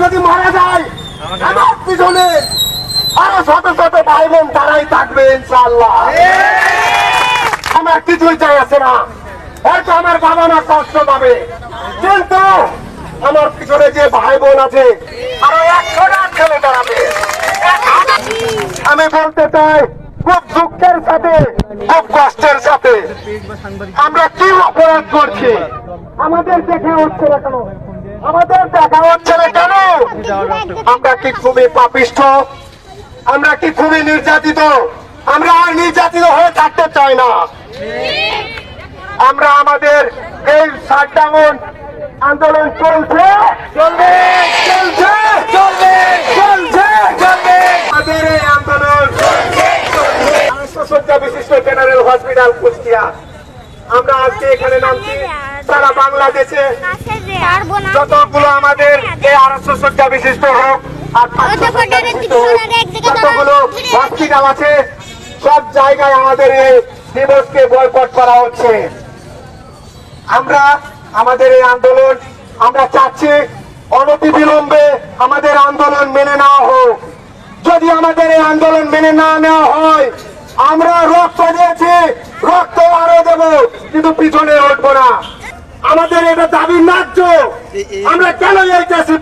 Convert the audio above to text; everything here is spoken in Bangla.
যদি মারা যায় আমার পিছনে আরো শত শত ভাই বোন তারাই থাকবে ইনশাআল্লাহ। আমার কিছুই চাই আছে না, হয়তো আমার বাবা মা কষ্ট পাবে, কিন্তু আমার পিছনে যে ভাই বোন আছে আরো 100টা ছেলে দাঁড়াবে। আমি বলতে চাই খুব দুঃখের সাথে, খুব কষ্টের সাথে, আমরা কি অপরাধ করছি? আমাদের দেখা হচ্ছে না কেন? আমাদের দেখা হচ্ছে না কেন? আমরা কি খুবই পাপিষ্ঠ? আমরা কি খুবই নির্যাতিত? আমরা আর নির্যাতিত হয়ে থাকতে চাই না। আমরা আমাদের এই শাটডাউন আন্দোলন চলছে, চলবে, চলছে, চলবে, চলছে, চলবে। আমাদের এই আন্দোলন 500 শয্যা বিশিষ্ট জেনারেল হসপিটাল কুষ্টিয়া। আমরা আজকে এখানে নামছি সারা বাংলাদেশে যতগুলো আমাদের এই 250 শয্যা বিশিষ্ট হোক আর 500 শয্যা বিশিষ্ট হোক, যতগুলো হসপিটাল আছে সব জায়গায় আমাদের এই দিবসকে বয়কট করা হচ্ছে। আমরা আমাদের এই আন্দোলন আমরা চাচ্ছি অনতিবিলম্বে আমাদের আন্দোলন মেনে নেওয়া হোক। যদি আমাদের এই আন্দোলন মেনে না নেওয়া হয়, আমরা রক্ত দিয়েছি, রক্ত আরো দেব, কিন্তু পিছনে উঠবো না। আমাদের এটা দাবি ন্যায্য। আমরা কেন এই দেশে